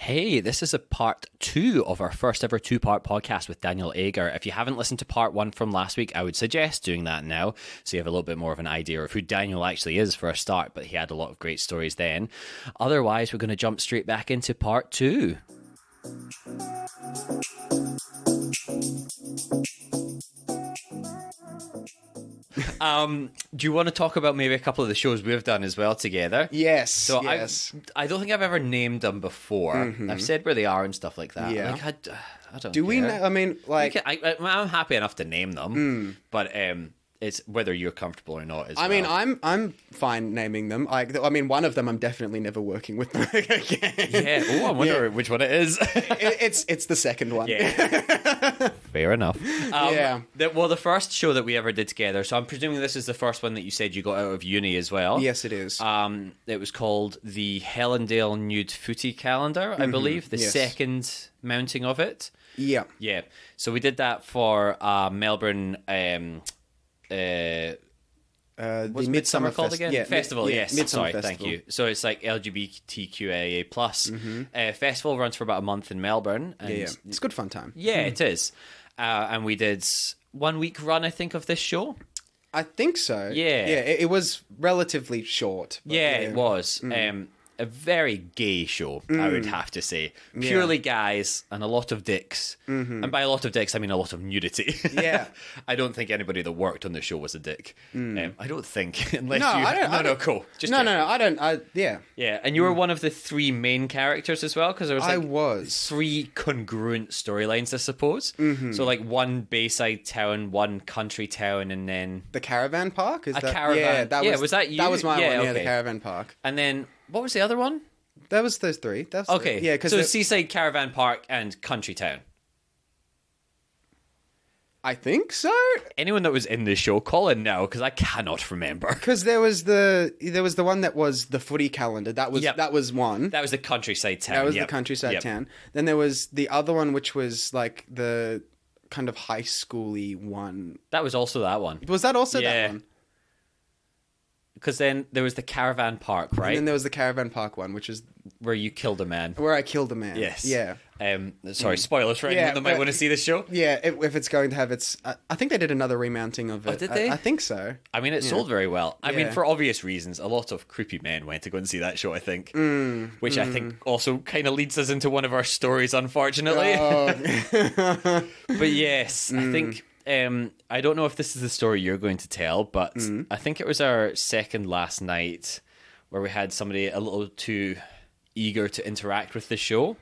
Hey, this is a part 2 of our first ever 2-part podcast with Daniel Agar. If you haven't listened to part 1 from last week, I would suggest doing that now so you have a little bit more of an idea of who Daniel actually is for a start, but he had a lot of great stories then. Otherwise, we're going to jump straight back into part 2. Do you want to talk about maybe a couple of the shows we've done as well together? Yes. So yes. I don't think I've ever named them before. Mm-hmm. I've said where they are and stuff like that. Yeah. Like, I don't Do we? care. I mean, like, I'm happy enough to name them, but it's whether you're comfortable or not. I mean, I'm fine naming them. I mean, one of them I'm definitely never working with them again. Yeah. Oh, I wonder which one it is. It's the second one. Yeah. Fair enough. Yeah. The first show that we ever did together. So I'm presuming this is the first one that you said you got out of uni as well. Yes, it is. It was called the Helendale Nude Footy Calendar, I believe. The second mounting of it. Yeah. Yeah. So we did that for Melbourne. What's Midsummer called again? Yeah, Festival, yes. Midsummer Sorry, Festival. thank you. So it's like LGBTQIA plus. Festival runs for about a month in Melbourne. And Yeah. It's a good fun time. yeah, it is. And we did 1 week run, I think, of this show. I think so. Yeah. Yeah. It was relatively short. But Yeah, it was. A very gay show, I would have to say. Purely guys and a lot of dicks. And by a lot of dicks, I mean a lot of nudity. Yeah. I don't think anybody that worked on the show was a dick. I don't think, unless No, you... I don't. Cool. Just No, checking. I don't. Yeah. Yeah, and you were one of the 3 main characters as well, because there was I like was. 3 congruent storylines, I suppose. So like one Bayside town, one country town, and then... The caravan park? Is A that, caravan. Yeah, Was that you? That was my Yeah, one, yeah, okay. the caravan park. And then, what was the other one? That was those 3. That's Okay. Yeah, because so Seaside Caravan Park and Country Town. I think so. Anyone that was in this show, call in now, because I cannot remember. Because there was the one that was the footy calendar. That was Yep. that was one. That was the countryside town. That was Yep. the countryside Yep. town. Then there was the other one, which was like the kind of high schooly one. That was also that one. Was that also Yeah. that one? Because then there was the Caravan Park, right? And then there was the caravan park one, which is Where you killed a man. where I killed a man. Yes. Yeah. Sorry, spoilers for anyone Yeah, that might but- want to see this show. Yeah, if it's going to have its... I think they did another remounting of it. did they? I think so. I mean, it sold very well. I mean, Yeah. for obvious reasons, a lot of creepy men went to go and see that show, I think. Which I think also kind of leads us into one of our stories, unfortunately. Oh. But yes, I think... I don't know if this is the story you're going to tell, but I think it was our second last night where we had somebody a little too eager to interact with the show.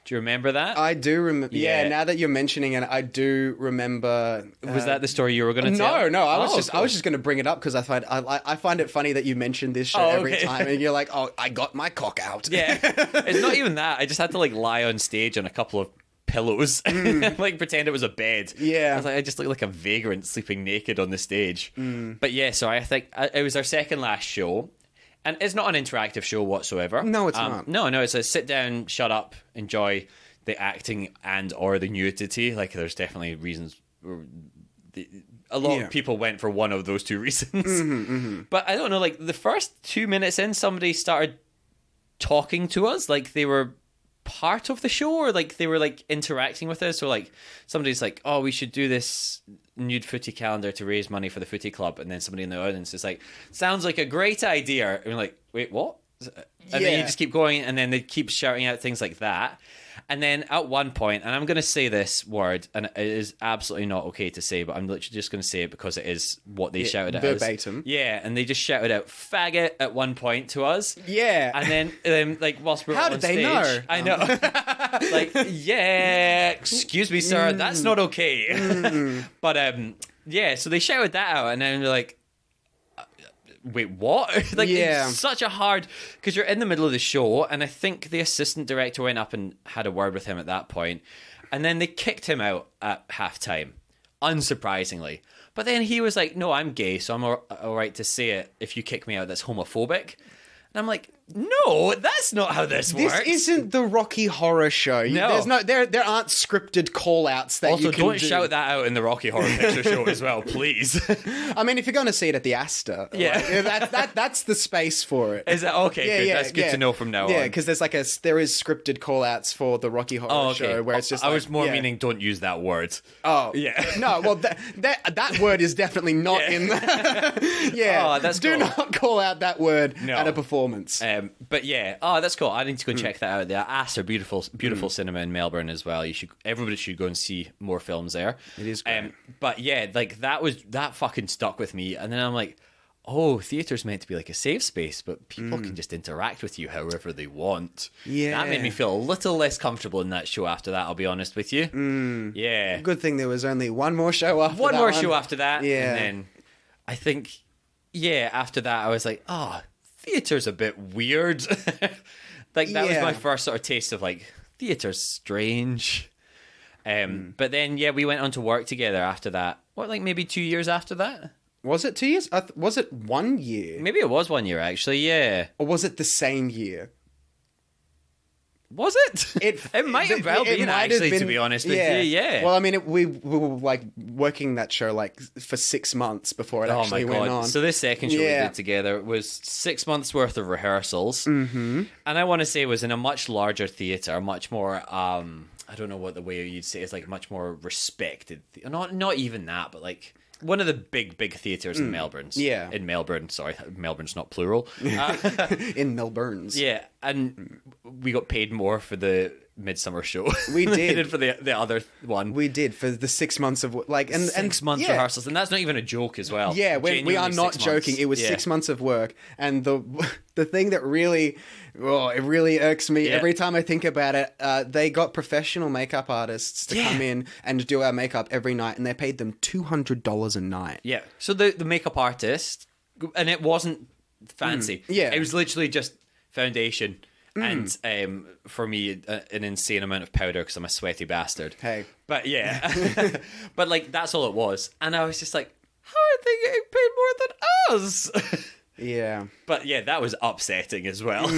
Do you remember that? I do remember. Yeah. Yeah, now that you're mentioning it, I do remember. Was that the story you were going to tell? No. I Oh, was cool. just going to bring it up because I find it funny that you mention this show Oh, every okay. time, and you're like, oh, I got my cock out. Yeah. It's not even that. I just had to like lie on stage on a couple of pillows and like pretend it was a bed. Yeah. I was like, I just look like a vagrant sleeping naked on the stage. But yeah, so I think it was our second last show. And it's not an interactive show whatsoever. No, it's not. No, it's a sit down, shut up, enjoy the acting and or the nudity. Like there's definitely reasons. A lot of people went for one of those 2 reasons. But I don't know, like the first 2 minutes in, somebody started talking to us like they were part of the show or like they were like interacting with us. So like somebody's like, oh, we should do this nude footy calendar to raise money for the footy club, and then somebody in the audience is like, sounds like a great idea, and we're like, wait, what? And then you just keep going, and then they keep shouting out things like that. And then at one point, and I'm going to say this word, and it is absolutely not okay to say, but I'm literally just going to say it because it is what they shouted at us. verbatim. Yeah, and they just shouted out faggot at one point to us. Yeah. And then like whilst we were How on did they stage, know? I know. Like, yeah, excuse me, sir, that's not okay. But yeah, so they shouted that out, and then we're like, wait, what? Like, Yeah. it's such a hard, because you're in the middle of the show, and I think the assistant director went up and had a word with him at that point, and then they kicked him out at halftime, unsurprisingly. But then he was like, no, I'm gay, so I'm all right to say it. If you kick me out, that's homophobic. And I'm like, No, that's not how this works. This isn't the Rocky Horror Show. No. There aren't scripted call-outs that Also, you can don't shout that out in the Rocky Horror Picture Show as well, please. I mean, if you're going to see it at the Astor, that's the space for it. Is that okay? Good. That's good to know from now on. Yeah, because there is scripted call-outs for the Rocky Horror Show where it's just. I was more meaning don't use that word. Oh yeah. No, well that word is definitely not in there. Yeah. Oh, that's Do cool. not call out that word at a performance. But yeah, that's cool. I need to go check that out. The Astor, beautiful cinema in Melbourne as well. Everybody should go and see more films there. It is great. But yeah, like that fucking stuck with me. And then I'm like, oh, theatre's meant to be like a safe space, but people can just interact with you however they want. Yeah. That made me feel a little less comfortable in that show after that, I'll be honest with you. Yeah. Good thing there was only one more show after that. One more show after that. Yeah. And then I think, after that I was like, theatre's a bit weird. Like that was my first sort of taste of like, theatre's strange. But then, we went on to work together after that. What, like maybe 2 years after that? Was it 2 years? Was it 1 year? Maybe it was 1 year, actually, yeah. Or was it the same year? Was it? It might have well been, actually, to be honest with you, yeah. Well, I mean, we were, like, working that show, like, for 6 months before it actually went on. So this second show we did together was 6 months' worth of rehearsals. Mm-hmm. And I want to say it was in a much larger theatre, much more, I don't know what the way you'd say it is, like, much more respected. Not even that, but, like... One of the big theatres in Melbourne. Yeah. In Melbourne, sorry. Melbourne's not plural. In Melbourne's. Yeah, and we got paid more for the Midsummer show. We did. We did for the other one. We did, for the 6 months of... like and 6 months rehearsals, and that's not even a joke as well. Yeah, we are not joking. It was 6 months of work, and the thing that really... it really irks me every time I think about it. They got professional makeup artists to come in and do our makeup every night, and they paid them $200 a night. Yeah. So the makeup artist, and it wasn't fancy. Yeah. It was literally just foundation and for me an insane amount of powder because I'm a sweaty bastard. Hey. But yeah. But like that's all it was, and I was just like, how are they getting paid more than us? Yeah. But yeah, that was upsetting as well.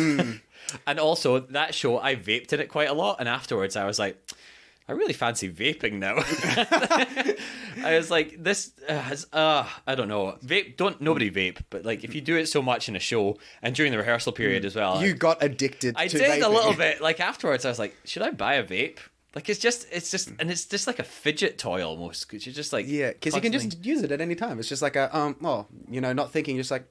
And also, that show, I vaped in it quite a lot. And afterwards, I was like, I really fancy vaping now. I was like, this I don't know. Nobody vape. But like, if you do it so much in a show and during the rehearsal period as well. You got addicted to vaping. I did a little bit. Like afterwards, I was like, should I buy a vape? Like it's just, and it's just like a fidget toy almost. Because you're just like, because you can just use it at any time. It's just like a, not thinking, just like,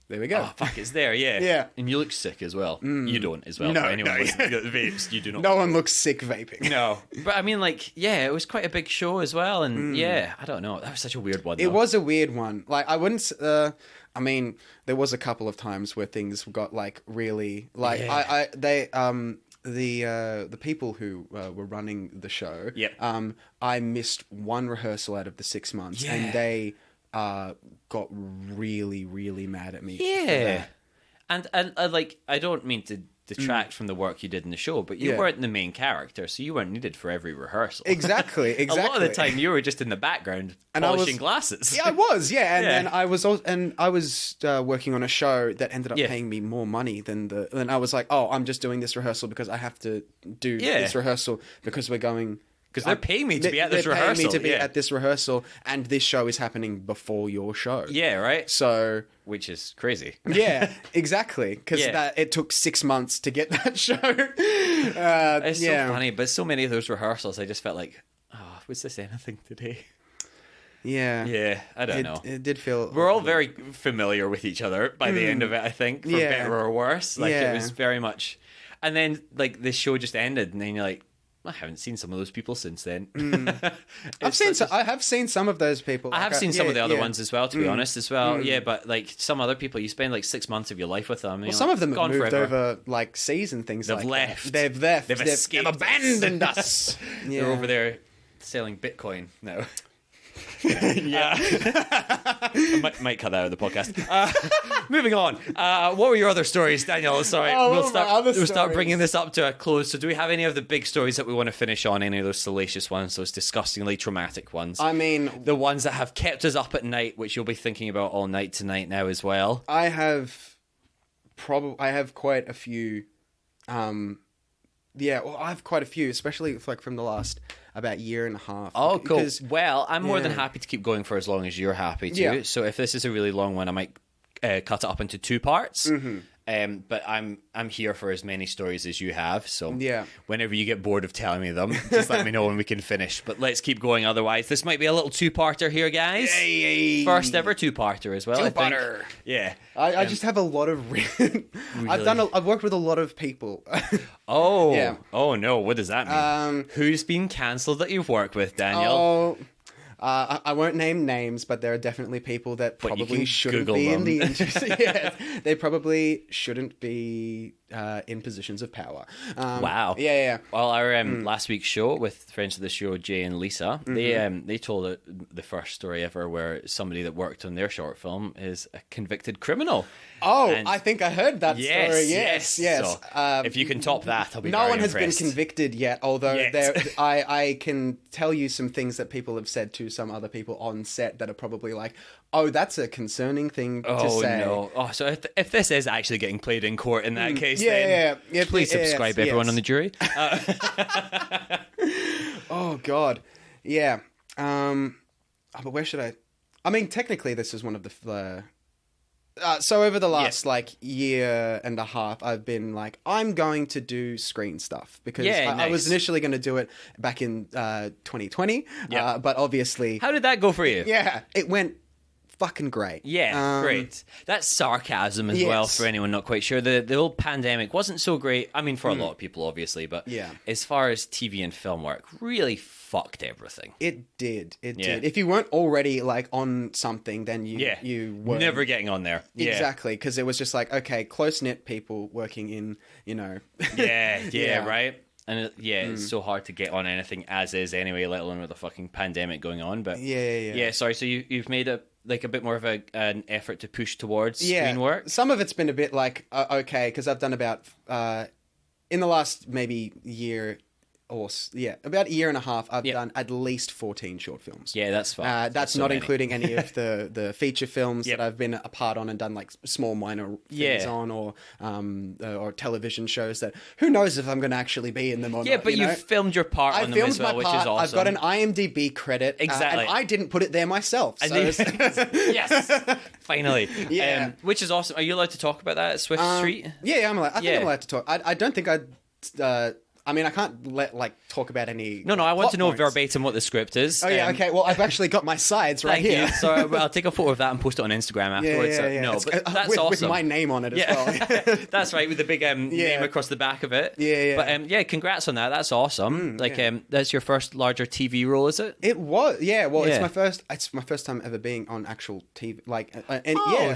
there we go. Oh, fuck, it's there, yeah. Yeah. And you look sick as well. You don't as well. No, For anyone listening to the vapes, you do not. No one looks sick vaping. No. But I mean, like, it was quite a big show as well. And I don't know. That was such a weird one, though. It was a weird one. Like, I wouldn't... I mean, there was a couple of times where things got, like, really... Like, the people who were running the show... Yep. I missed one rehearsal out of the 6 months. And they... got really, really mad at me. Yeah. And like, I don't mean to detract from the work you did in the show, but you weren't the main character, so you weren't needed for every rehearsal. Exactly. A lot of the time, you were just in the background polishing glasses. Yeah, I was. Yeah, and then I was working on a show that ended up paying me more money than and I was like, oh, I'm just doing this rehearsal because I have to do this rehearsal because we're going. Because they're paying me to be at this rehearsal. They're paying me to be at this rehearsal, and this show is happening before your show. Yeah, right? So... Which is crazy. Yeah, exactly. Because it took 6 months to get that show. It's so funny, but so many of those rehearsals, I just felt like, was this anything today? Yeah. Yeah, I don't know. It did feel... We're all very familiar with each other by the end of it, I think, for better or worse. Like, it was very much... And then, like, this show just ended, and then you're like, I haven't seen some of those people since then. I have seen some of those people. I have seen some of the other ones as well, to be honest, as well. Yeah, but like some other people, you spend like 6 months of your life with them. Well, some of them have moved over like seas and things like left. that. They've left. They've escaped. They've abandoned us. They're over there selling Bitcoin now. Yeah. I might cut that out of the podcast. Moving on. What were your other stories, Daniel? Sorry. We'll start bringing this up to a close. So do we have any of the big stories that we want to finish on? Any of those salacious ones? Those disgustingly traumatic ones? I mean... The ones that have kept us up at night, which you'll be thinking about all night tonight now as well. I have I have quite a few. Yeah, well, I have quite a few, especially like from the last about year and a half. Oh, cool. Well, I'm more than happy to keep going for as long as you're happy to. Yeah. So if this is a really long one, I might cut it up into 2 parts. But I'm here for as many stories as you have. So whenever you get bored of telling me them, just let me know when we can finish. But let's keep going. Otherwise, this might be a little 2-parter here, guys. Yay. First ever 2-parter as well. 2-parter. Yeah. I just have a lot of. I've worked with a lot of people. Oh. Yeah. Oh no. What does that mean? Who's been cancelled that you've worked with, Daniel? Oh. I won't name names, but there are definitely people that probably shouldn't Google be them. in the industry. Yeah, they probably shouldn't be in positions of power. Wow. Yeah. Well, our last week's show with friends of the show, Jay and Lisa, they told the first story ever where somebody that worked on their short film is a convicted criminal. Oh, And I think I heard that story. Yes. So, if you can top that, I'll be very impressed. No one has been convicted yet, although I can tell you some things that people have said to some other people on set that are probably like, oh, that's a concerning thing to say. Oh, no. Oh, so if this is actually getting played in court in that case, please subscribe, everyone on the jury. Oh, God. Yeah. But where should I... I mean, technically, this is one of the... so over the last year and a half, I've been like, I'm going to do screen stuff because I was initially going to do it back in 2020, but obviously, how did that go for you? Yeah, it went fucking great. Yeah, great. That's sarcasm as well for anyone not quite sure. The old pandemic wasn't so great. I mean, for a lot of people, obviously, but as far as TV and film work, really fucked everything. It did. It did. If you weren't already like on something, then you were never getting on there. Exactly, because it was just like, okay, close knit people working in, right. And it's so hard to get on anything as is anyway, let alone with a fucking pandemic going on. But sorry. So you've made a bit more of an effort to push towards screen work. Some of it's been a bit like okay, because I've done about in the last maybe year. About a year and a half, I've done at least 14 short films. Yeah, that's fine. That's not including any of the feature films that I've been a part on and done like small minor things on, or television shows that who knows if I'm going to actually be in them or not. Yeah, but you filmed your part on them as well, which is awesome. I've got an IMDb credit. Exactly. And I didn't put it there myself. So. Yes, finally. Yeah. Which is awesome. Are you allowed to talk about that at Swift Street? Yeah, I think I'm allowed to talk. I don't think I'd... I mean, I can't talk about any. No, I want to know verbatim what the script is. Oh yeah, okay. Well, I've actually got my sides right here. So I'll take a photo of that and post it on Instagram afterwards. Yeah. No, but that's awesome. With my name on it as well. That's right, with the big name across the back of it. Yeah. But congrats on that. That's awesome. That's your first larger TV role, is it? It was. Yeah. Well, it's my first. It's my first time ever being on actual TV.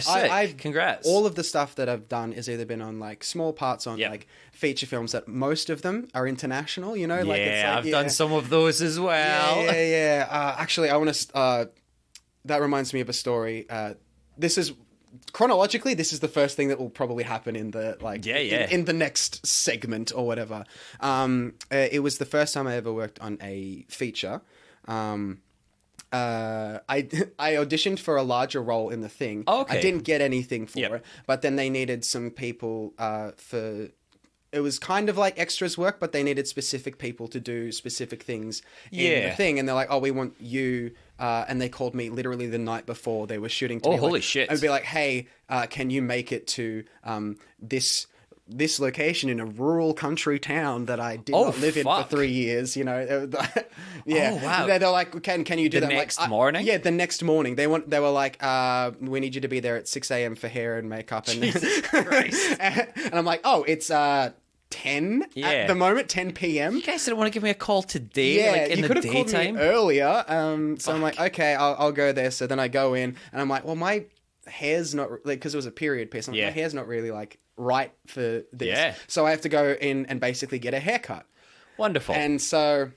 Sick. Congrats. All of the stuff that I've done has either been on like small parts on like feature films that most of them are international, I've done some of those as well. Actually, I want to that reminds me of a story. This is chronologically, this is the first thing that will probably happen in the in the next segment or whatever. It was the first time I ever worked on a feature. I auditioned for a larger role in the thing. Okay. I didn't get anything for it, but then they needed some people for... It was kind of like extras work, but they needed specific people to do specific things in the thing. And they're like, oh, we want you. And they called me literally the night before they were shooting. To holy shit. And be like, hey, can you make it to this location in a rural country town that I did not live in for 3 years, Oh, wow. They're like, can you do that? The next morning? Yeah, the next morning. They were like, we need you to be there at 6 a.m. for hair and makeup. And, Jesus Christ. and I'm like, oh, it's 10 at the moment, 10 p.m. You guys didn't want to give me a call today? Yeah, in you the could have called daytime? me earlier. So I'm like, okay, I'll go there. So then I go in and I'm like, well, my hair's not... because it was a period piece. I'm like, my hair's not really like right for this. Yeah. So I have to go in and basically get a haircut. Wonderful. And so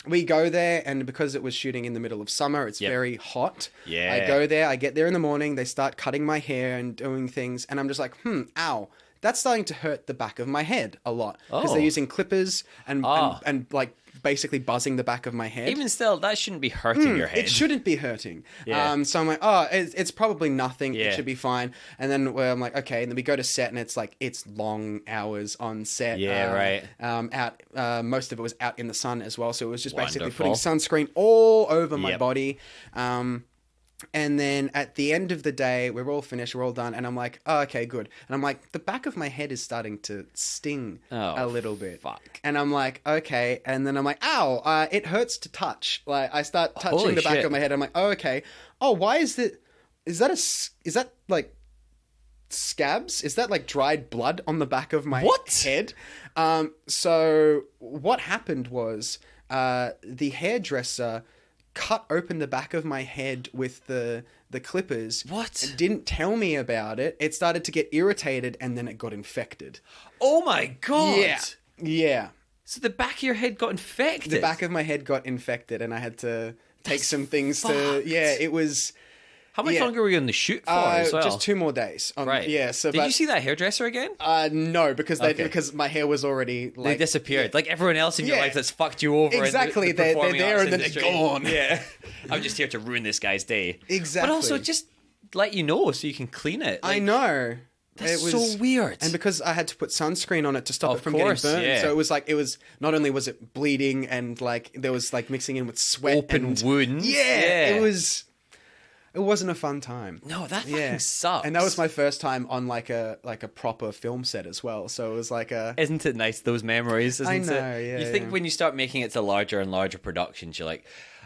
we go there, and because it was shooting in the middle of summer, it's very hot. Yeah. I go there, I get there in the morning, they start cutting my hair and doing things, and I'm just like, ow. That's starting to hurt the back of my head a lot. Because they're using clippers and like basically buzzing the back of my head. Even still, that shouldn't be hurting your head. It shouldn't be hurting. Yeah. So I'm like, it's probably nothing. It should be fine. And then I'm like, okay. And then we go to set, and it's like it's long hours on set. Yeah, right. Most of it was out in the sun as well, so it was just basically Wonderful. putting sunscreen all over my Yep. body. And then at the end of the day, we're all finished, we're all done, and I'm like, oh, okay, good. And I'm like, the back of my head is starting to sting a little bit. Fuck. And I'm like, okay. And then I'm like, ow, it hurts to touch. Like, I start touching Holy the back shit. of my head. I'm like, oh, okay. Oh, why is that like scabs? Is that like dried blood on the back of my head? So what happened was the hairdresser cut open the back of my head with the clippers. What? Didn't tell me about it. It started to get irritated, and then it got infected. Oh my god! Yeah. So the back of your head got infected? The back of my head got infected, and I had to take some things to... fucked. Yeah, it was... How much longer were you on the shoot for as well? Just 2 more days. Right. Yeah. So, Did you see that hairdresser again? No, because my hair was already like... They disappeared. Like everyone else in your life that's fucked you over. Exactly. In the They're performing there arts and then industry. they're gone. Yeah. I'm just here to ruin this guy's day. Exactly. But also just let you know so you can clean it. I know. That's it was so weird. And because I had to put sunscreen on it to stop it from course, getting burnt. yeah. So it was not only was it bleeding and like there was like mixing in with sweat. Open wounds. Yeah. It wasn't a fun time. No, that fucking sucks. And that was my first time on like a proper film set as well. So it was like a... Isn't it nice, those memories, isn't it? I know, yeah. You think when you start making it to larger and larger productions, you're like,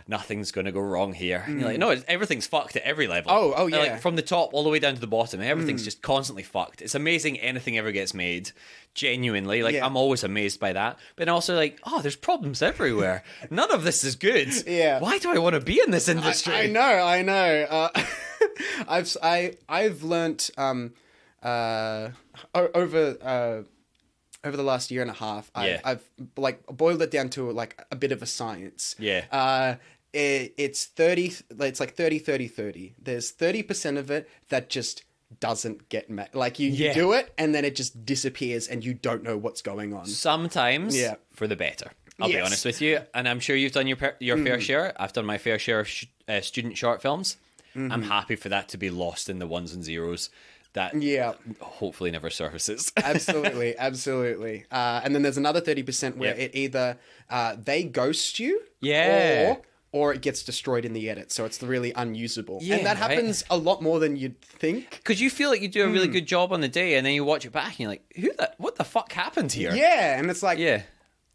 nothing's going to go wrong here. And you're like, no, everything's fucked at every level. Oh, yeah. Like, from the top all the way down to the bottom, everything's just constantly fucked. It's amazing anything ever gets made. Genuinely. Like, I'm always amazed by that. But also like, there's problems everywhere. None of this is good. Yeah. Why do I want to be in this industry? I know. I've learnt over the last year and a half, I've like boiled it down to like a bit of a science. Yeah. It's 30. It's like 30, 30, 30. There's 30% of it that just doesn't get met. Like you do it and then it just disappears and you don't know what's going on. Sometimes for the better. I'll be honest with you, and I'm sure you've done your fair share. I've done my fair share of student short films. I'm happy for that to be lost in the ones and zeros. That hopefully never surfaces. Absolutely. And then there's another 30% where it either they ghost you, or it gets destroyed in the edit, so it's really unusable. Yeah, and that happens a lot more than you'd think. Because you feel like you do a really good job on the day, and then you watch it back, and you're like, what the fuck happened here? Yeah, and it's like...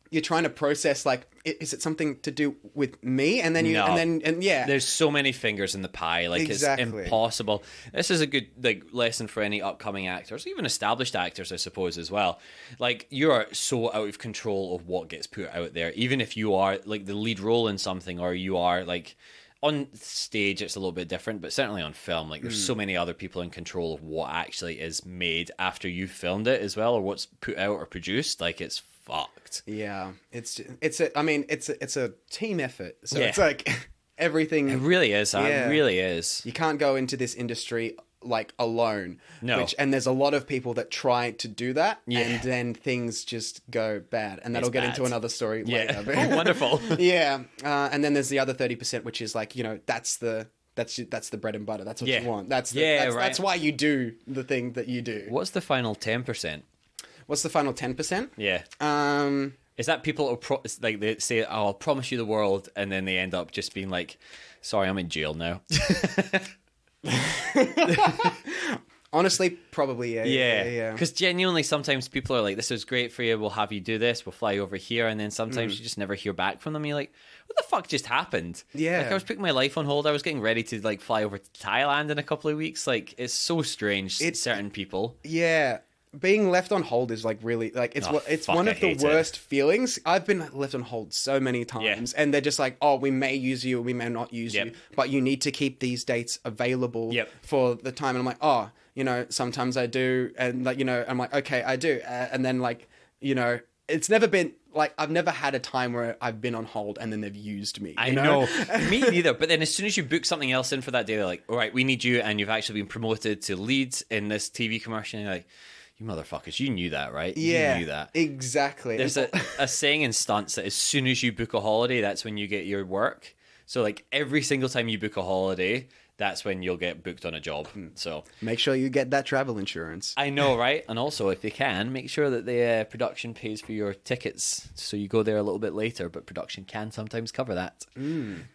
You're trying to process, like, is it something to do with me? And then there's so many fingers in the pie, like it's impossible. This is a good lesson for any upcoming actors, even established actors, I suppose, as well. Like, you are so out of control of what gets put out there, even if you are like the lead role in something, or you are like on stage. It's a little bit different, but certainly on film, like there's so many other people in control of what actually is made after you've filmed it as well, or what's put out or produced. Like, it's fucked. Yeah, it's a team effort. So it's like everything. It really is. It really is. You can't go into this industry like alone. No. And there's a lot of people that try to do that, and then things just go bad. And that'll get into another story later. Oh, wonderful. And then there's the other 30%, which is like, that's the bread and butter. That's what you want. That's why you do the thing that you do. What's the final 10%? What's the final 10%? Yeah. Is that people like they say, I'll promise you the world, and then they end up just being like, sorry, I'm in jail now. Honestly, probably, yeah. Because genuinely, sometimes people are like, this is great for you, we'll have you do this, we'll fly you over here, and then sometimes you just never hear back from them. You're like, what the fuck just happened? Yeah. Like, I was putting my life on hold, I was getting ready to like fly over to Thailand in a couple of weeks. Like, it's so strange, certain people. Yeah. Being left on hold is like really like it's one of the worst feelings. I've been left on hold so many times, and they're just like, we may use you, we may not use you, but you need to keep these dates available for the time. And I'm like, sometimes I do, and like, I'm like, okay, I do, and then like, it's never been like, I've never had a time where I've been on hold and then they've used me. I know. Me neither. But then as soon as you book something else in for that day, they're like, all right, we need you, and you've actually been promoted to lead in this TV commercial. And you're like, You motherfuckers, you knew that, right? Yeah, you knew that. Exactly. There's a saying in stunts that as soon as you book a holiday, that's when you get your work. So like every single time you book a holiday, that's when you'll get booked on a job. So make sure you get that travel insurance. I know, right? And also, if you can, make sure that the production pays for your tickets, so you go there a little bit later. But production can sometimes cover that.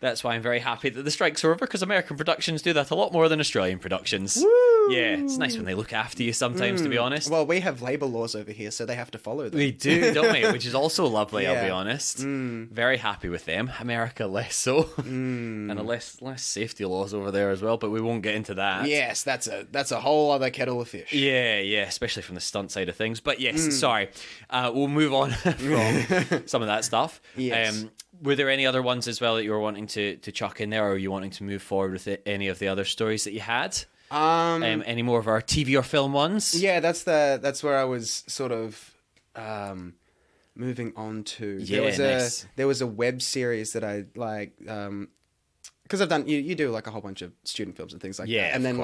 That's why I'm very happy that the strike's are over, because American productions do that a lot more than Australian productions. Woo! Yeah, it's nice when they look after you sometimes, to be honest. Well, we have labour laws over here, so they have to follow them. We do, don't we? Which is also lovely, Yeah. I'll be honest. Very happy with them. America, less so. And a less safety laws over there as well, but we won't get into that. Yes, that's a whole other kettle of fish. Yeah, especially from the stunt side of things. But yes, sorry. We'll move on from some of that stuff. Yes. Were there any other ones as well that you were wanting to chuck in there, or are you wanting to move forward with any of the other stories that you had? Any more of our TV or film ones? Yeah, that's where I was sort of moving on to. Yeah, there was a web series that I like, because I've done you do like a whole bunch of student films and things like that, and then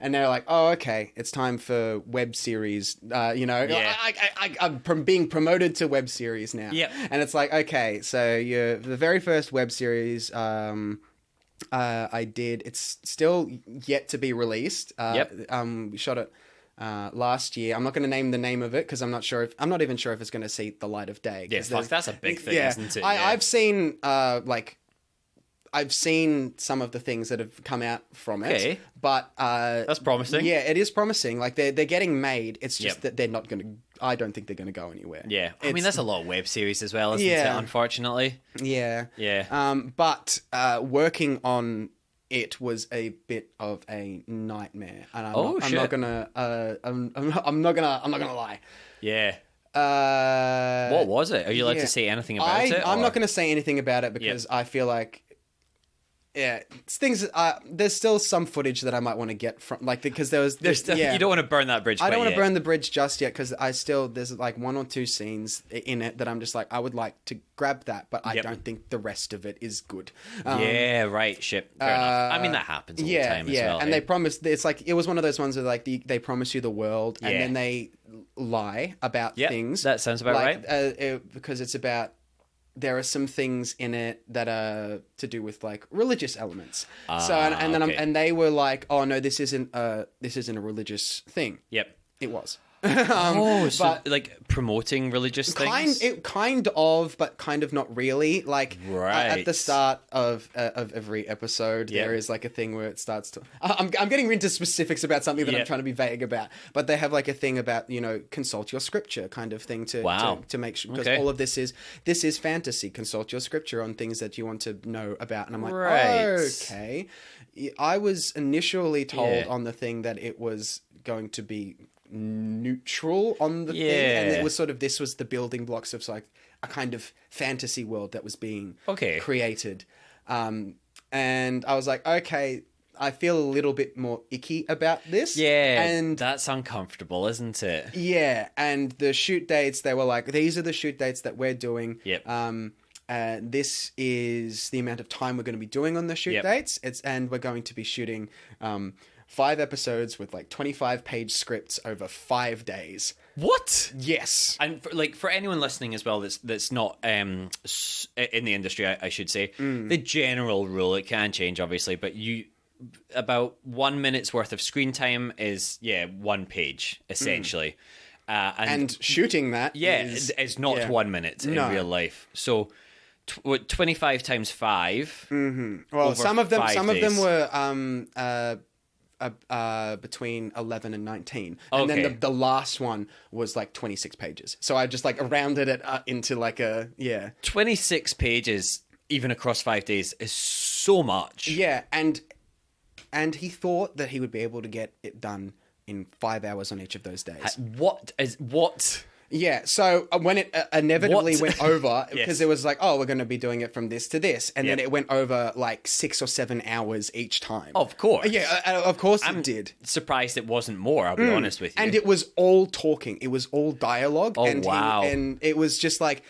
and they're like, oh, okay, it's time for web series. I'm being promoted to web series now. Yep. And it's like, okay, so the very first web series I did. It's still yet to be released. We shot it last year. I'm not going to name the name of it because I'm not even sure if it's going to see the light of day. Yeah, that's a big thing, isn't it? I've seen I've seen some of the things that have come out from it, but that's promising. Yeah, it is promising. Like they're getting made. It's just that they're not going to. I don't think they're going to go anywhere. Yeah, I mean that's a lot of web series as well, isn't it? Unfortunately. Yeah. But working on it was a bit of a nightmare, and I'm not gonna lie. Yeah. What was it? Are you allowed to say anything about it? I'm not going to say anything about it because I feel like, it's things. There's still some footage that I might want to get from, like, because there's still, you don't want to burn that bridge. I don't want to burn the bridge just yet because there's like one or two scenes in it that I'm just like, I would like to grab that, but I don't think the rest of it is good. Fair enough. I mean that happens all the time as well. And they promised, it's like, it was one of those ones where like they promise you the world and then they lie about things. That sounds about right. Because it's about, there are some things in it that are to do with like religious elements. And they were like, oh no, this isn't a religious thing. Yep. It was. So like promoting religious things? Kind of, but kind of not really. Like at the start of every episode, there is like a thing where it starts to. I'm getting into specifics about something that I'm trying to be vague about, but they have like a thing about consult your scripture kind of thing to make sure, because all of this is fantasy. Consult your scripture on things that you want to know about, and I'm like, okay. I was initially told on the thing that it was going to be neutral on the thing, and it was sort of, this was the building blocks of like a kind of fantasy world that was being created, and I was like, okay, I feel a little bit more icky about this, and that's uncomfortable, isn't it? And the shoot dates, they were like, these are the shoot dates that we're doing. This is the amount of time we're going to be doing on the shoot dates. And we're going to be shooting 5 episodes with like 25-page scripts over 5 days. What? Yes. And for anyone listening as well that's not in the industry, I should say, the general rule, it can change obviously, but about 1 minute's worth of screen time is 1 page essentially. And shooting that is not 1 minute in real life. So 25 times 5. Well, some of them were between 11 and 19, and then the last one was like 26 pages. So I just like rounded it into like 26 pages even across 5 days is so much. And he thought that he would be able to get it done in 5 hours on each of those days. What? Yeah, so when it inevitably went over, because it was like, oh, we're going to be doing it from this to this, and then it went over like 6 or 7 hours each time. Of course. Of course it did. Surprised it wasn't more, I'll be honest with you. And it was all talking. It was all dialogue. Oh, and wow. And it was just like,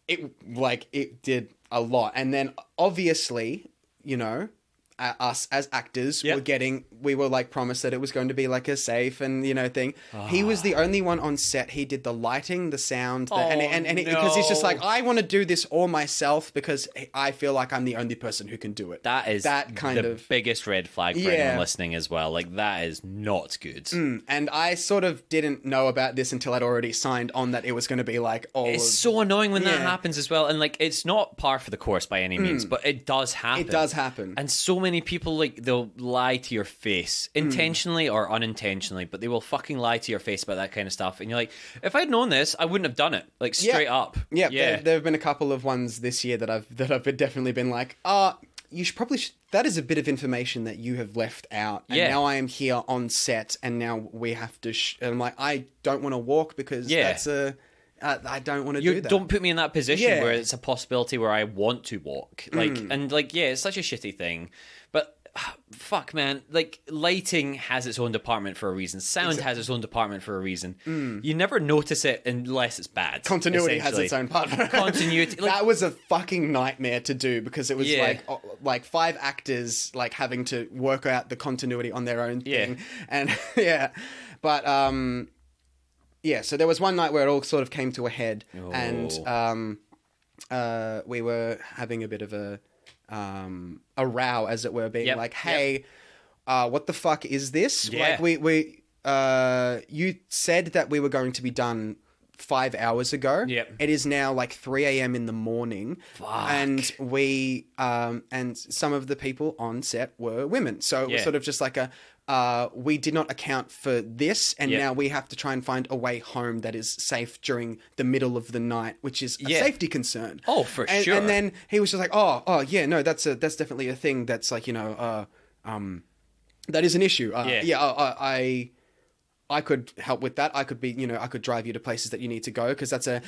it did a lot. And then obviously, us as actors we were like promised that it was going to be like a safe and, you know, thing. He was the only one on set. He did the lighting, the sound, because he's just like, I want to do this all myself because I feel like I'm the only person who can do it. That is the biggest red flag for anyone listening as well. Like, that is not good. And I sort of didn't know about this until I'd already signed on that it was going to be like so annoying when that happens as well. And like, it's not par for the course by any means, but it does happen. It does happen. And so many people, like, they'll lie to your face, intentionally or unintentionally, but they will fucking lie to your face about that kind of stuff. And you're like, if I'd known this, I wouldn't have done it. Like, straight up. Yeah. There have been a couple of ones this year that I've definitely been like, you should probably that is a bit of information that you have left out. And now I am here on set, and now we have to. And I'm like, I don't want to walk because that's I don't want to do that. Don't put me in that position where it's a possibility where I want to walk. Like, and like, it's such a shitty thing. But fuck, man, like, lighting has its own department for a reason. Sound has its own department for a reason. You never notice it unless it's bad. Continuity has its own part. Continuity. Like, that was a fucking nightmare to do because it was like 5 actors like having to work out the continuity on their own thing. And but so there was one night where it all sort of came to a head, and we were having a bit of a row, as it were, being like, hey, what the fuck is this? Like, we you said that we were going to be done 5 hours ago. It is now like 3 a.m. in the morning. Fuck. And we and some of the people on set were women, so it was sort of just like we did not account for this, and now we have to try and find a way home that is safe during the middle of the night, which is a safety concern. Oh, for sure. And then he was just like, no, that's definitely a thing. That's like, you know, that is an issue. I could help with that. I could be, you know, I could drive you to places that you need to go because that's a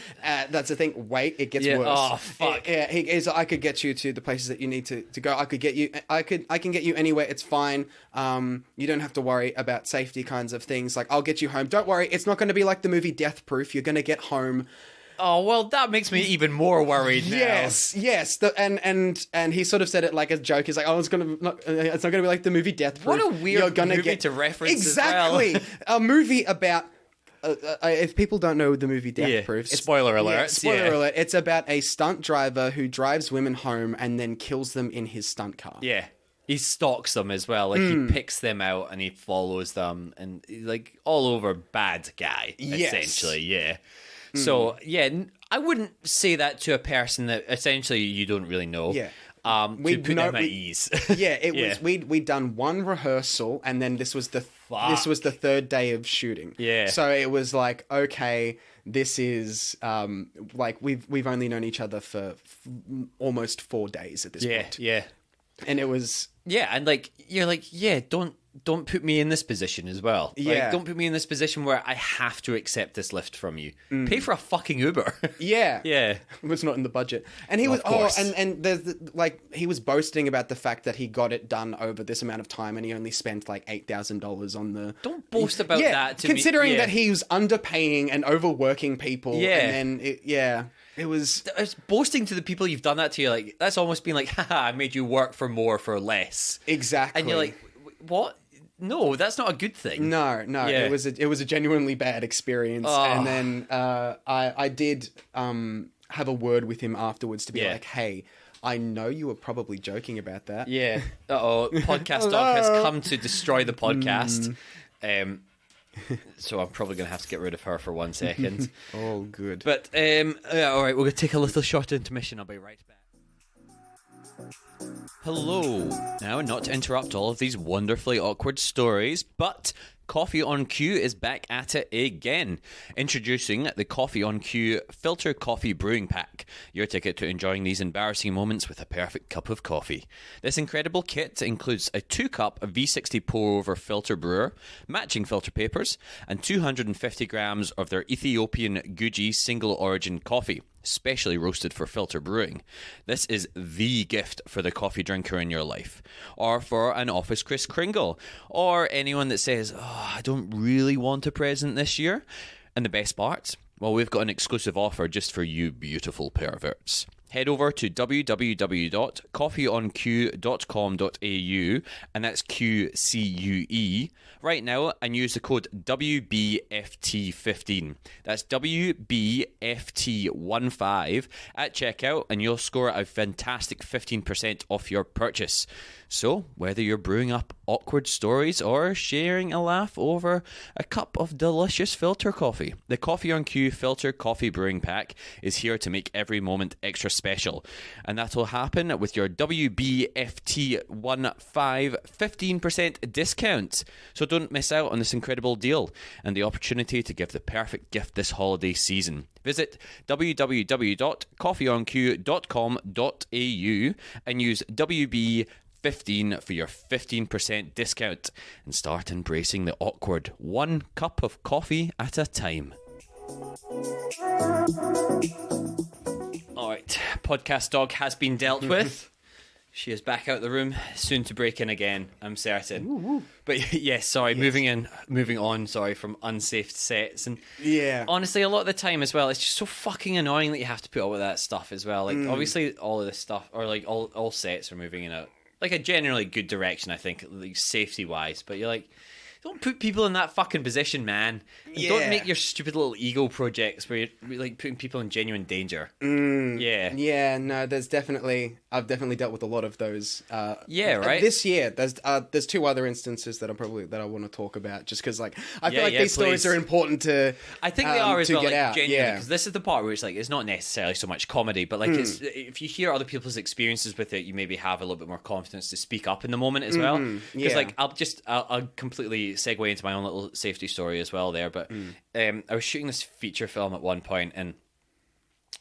thing. Wait, it gets worse. Oh, fuck. I could get you to the places that you need to go. I can get you anywhere. It's fine. You don't have to worry about safety kinds of things. Like, I'll get you home. Don't worry. It's not going to be like the movie Death Proof. You're going to get home. Oh, well, that makes me even more worried now. Yes. And he sort of said it like a joke. He's like, it's not gonna be like the movie Death Proof. What a weird movie to reference. Exactly. As well. A movie about. If people don't know the movie Death Proof, spoiler alert. Spoiler alert. It's about a stunt driver who drives women home and then kills them in his stunt car. Yeah. He stalks them as well. Like, he picks them out and he follows them, and like, all over bad guy, essentially. Yeah. So, I wouldn't say that to a person that essentially you don't really know. Yeah. To put them at ease. Was we'd done one rehearsal, and then this was the third day of shooting. Yeah. So it was like, okay, this is like we've only known each other for almost 4 days at this point. Yeah. And it was and like, you're like, don't put me in this position as well. Like, don't put me in this position where I have to accept this lift from you. Pay for a fucking Uber. Yeah. It was not in the budget. And he was and there's like, he was boasting about the fact that he got it done over this amount of time, and he only spent like $8,000 on the. Don't boast about that to considering me. that he was underpaying and overworking people. And then it was boasting to the people you've done that to. You're like, that's almost been like, haha, I made you work for more for less. Exactly. And you're like, what? No, that's not a good thing. No. It was a genuinely bad experience. And then I did have a word with him afterwards to be like, hey, I know you were probably joking about that. Yeah. Podcast Dog has come to destroy the podcast. So I'm probably going to have to get rid of her for 1 second. Oh, good. But, all right, we're going to take a little short intermission. I'll be right back. Hello. Now, not to interrupt all of these wonderfully awkward stories, but Coffee on Cue is back at it again. Introducing the Coffee on Cue Filter Coffee Brewing Pack, your ticket to enjoying these embarrassing moments with a perfect cup of coffee. This incredible kit includes a 2-cup V60 pour-over filter brewer, matching filter papers, and 250 grams of their Ethiopian Guji single origin coffee, specially roasted for filter brewing. This is the gift for the coffee drinker in your life, or for an office Kris Kringle, or anyone that says, I don't really want a present this year. And the best part? Well, we've got an exclusive offer just for you beautiful perverts. head over to www.coffeeonq.com.au, and that's QCUE, right now, and use the code WBFT15. That's WBFT15 at checkout, and you'll score a fantastic 15% off your purchase. So, whether you're brewing up awkward stories or sharing a laugh over a cup of delicious filter coffee, the Coffee on Q Filter Coffee Brewing Pack is here to make every moment extra special. And that will happen with your WBFT15 15% discount. So don't miss out on this incredible deal and the opportunity to give the perfect gift this holiday season. Visit www.coffeeonq.com.au and use WB15 for your 15% discount and start embracing the awkward, one cup of coffee at a time. Alright, podcast dog has been dealt with. She is back out the room, soon to break in again, I'm certain. Ooh. But yes, sorry, yes. Moving on, from unsafe sets. And yeah, honestly, a lot of the time as well, it's just so fucking annoying that you have to put up with that stuff as well. Like, obviously, all of this stuff, or like all sets are moving in a generally good direction, I think, like safety-wise. But you're like, don't put people in that fucking position, man. Yeah. Don't make your stupid little ego projects where you're like putting people in genuine danger. Yeah, no, I've definitely dealt with a lot of those. Right. This year, there's two other instances that I want to talk about, just because I feel like these stories are important to. I think they are as well, out. Genuinely, because this is the part where it's not necessarily so much comedy, but it's, if you hear other people's experiences with it, you maybe have a little bit more confidence to speak up in the moment as well. Because I'll completely segue into my own little safety story as well there, but I was shooting this feature film at one point, and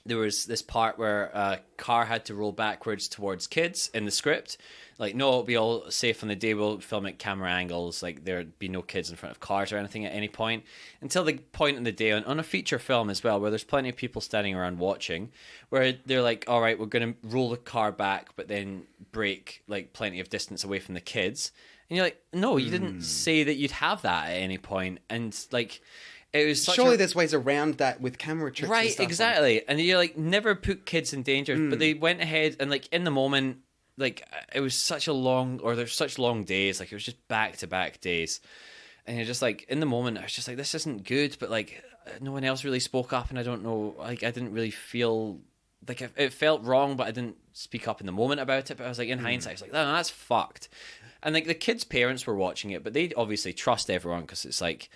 there was this part where a car had to roll backwards towards kids in the script. Like, no, it'll be all safe on the day, we'll film at camera angles, like there'd be no kids in front of cars or anything at any point, until the point in the day on a feature film as well, where there's plenty of people standing around watching, where they're like, all right, we're going to roll the car back, but then break like plenty of distance away from the kids. And you're like, no, you didn't say that you'd have that at any point. And like, it was surely there's ways around that with camera tricks, right? And stuff exactly. And you're like, never put kids in danger. But they went ahead and like in the moment, like it was there's such long days. Like it was just back to back days, and you're just like in the moment, I was just like, this isn't good. But like no one else really spoke up, and I don't know, like I didn't really feel. Like it felt wrong, but I didn't speak up in the moment about it. But I was like, in hindsight, I was like, no, that's fucked. And like the kids' parents were watching it, but they obviously trust everyone because it's like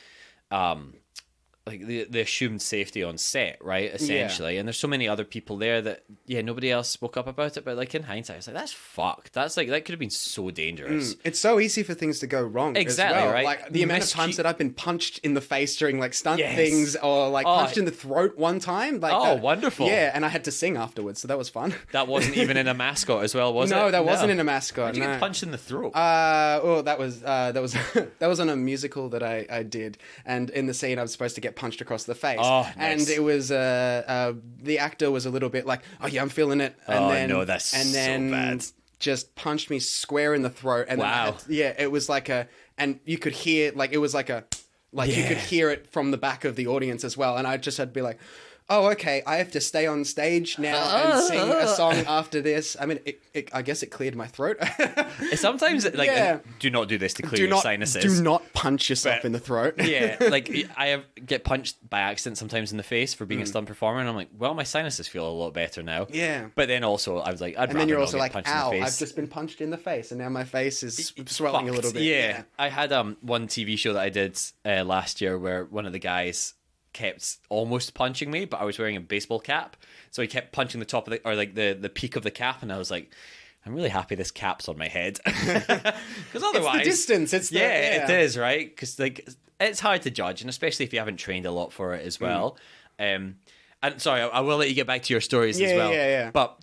the assumed safety on set, right? Essentially, and there's so many other people there that nobody else spoke up about it. But like in hindsight, it's like that's fucked. That's like that could have been so dangerous. It's so easy for things to go wrong. Exactly, as well. right? Like the amount of times that I've been punched in the face during like stunt things, or like punched in the throat one time. Like wonderful! Yeah, and I had to sing afterwards, so that was fun. That wasn't even in a mascot as well, was it? No, that wasn't in a mascot. How'd you get punched in the throat? That was that was on a musical that I did, and in the scene I was supposed to get punched across the face. Oh, nice. And it was the actor was a little bit like, oh yeah, I'm feeling it, and that's so bad. Just punched me square in the throat, and wow, it was like and you could hear like it was like you could hear it from the back of the audience as well, and I just had to be like, oh, okay, I have to stay on stage now and sing a song after this. I mean, I guess it cleared my throat. Sometimes, do not do this to clear your sinuses. Do not punch yourself in the throat. Yeah, like I get punched by accident sometimes in the face for being a stunt performer, and I'm like, well, my sinuses feel a lot better now. Yeah. But then also, I was like, I'd rather not get punched in the face. And then you're also like, ow, I've just been punched in the face, and now my face is swelling a little bit. Yeah. I had one TV show that I did last year where one of the guys kept almost punching me, but I was wearing a baseball cap, so he kept punching the top of the peak of the cap, and I was like, I'm really happy this cap's on my head, because otherwise it's the distance. It is, right? Because like it's hard to judge, and especially if you haven't trained a lot for it as well. And sorry, I will let you get back to your stories as well. Yeah. But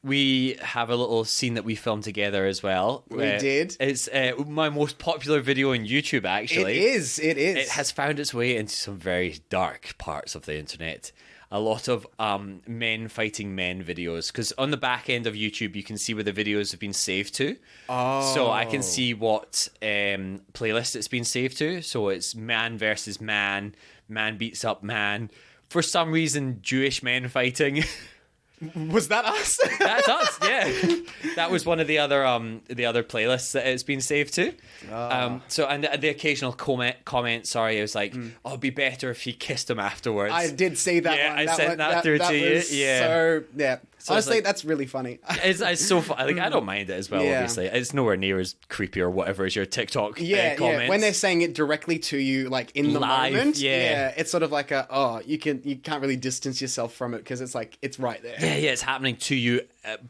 we have a little scene that we filmed together as well. We did. It's my most popular video on YouTube, actually. It is. It has found its way into some very dark parts of the internet. A lot of men fighting men videos. Because on the back end of YouTube, you can see where the videos have been saved to. Oh. So I can see what playlist it's been saved to. So it's man versus man. Man beats up man. For some reason, Jewish men fighting. Was that us? That's us, yeah. That was one of the other playlists that it's been saved to. So and the occasional comment, sorry, it was like, oh, it'd be better if he kissed him afterwards. I did see that one. I sent that through to you. Yeah. So, yeah. So honestly, like, that's really funny. It's so fun. Like, I don't mind it as well, obviously. It's nowhere near as creepy or whatever as your TikTok comments. Yeah. When they're saying it directly to you, like in the live, moment, yeah, it's sort of like you can't really distance yourself from it because it's like it's right there. Yeah, it's happening to you.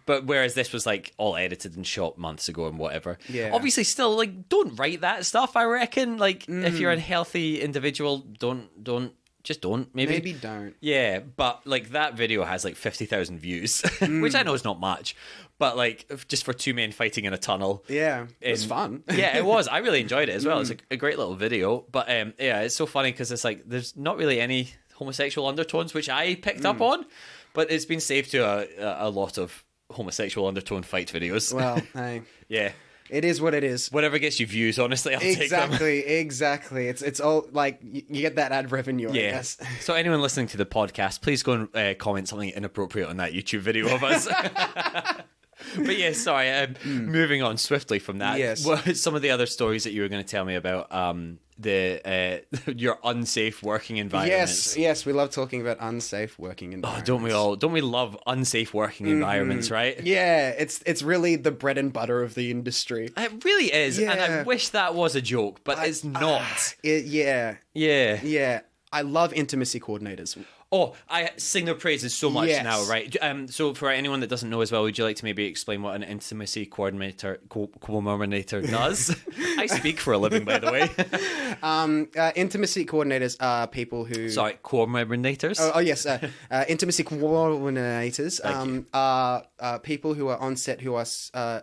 But whereas this was like all edited and shot months ago and whatever. Yeah. Obviously, still like don't write that stuff. I reckon. Like if you're a healthy individual, don't. Just don't, maybe don't. Yeah, but like that video has like 50,000 views, which I know is not much, but like just for two men fighting in a tunnel. Yeah, it was fun. Yeah, it was. I really enjoyed it as well. It's a great little video, but yeah, it's so funny because it's like there's not really any homosexual undertones, which I picked up on, but it's been saved to a lot of homosexual undertone fight videos. Well, hey. Yeah. It is what it is. Whatever gets you views, honestly, I'll take them. Exactly. It's all like you get that ad revenue, I guess. So anyone listening to the podcast, please go and comment something inappropriate on that YouTube video of us. But yeah, sorry. Moving on swiftly from that. Yes. What are some of the other stories that you were going to tell me about your unsafe working environments? Yes, we love talking about unsafe working environments. Oh, don't we all? Don't we love unsafe working environments, right? Yeah, it's really the bread and butter of the industry. It really is, and I wish that was a joke, but it's not. Yeah. Yeah. I love intimacy coordinators. Oh, I sing their praises so much Yes. now, right? So for anyone that doesn't know as well, would you like to maybe explain what an intimacy coordinator does? I speak for a living, by the way. Intimacy coordinators are people who... Sorry, coordinators? Oh yes. Intimacy coordinators are people who are on set who are,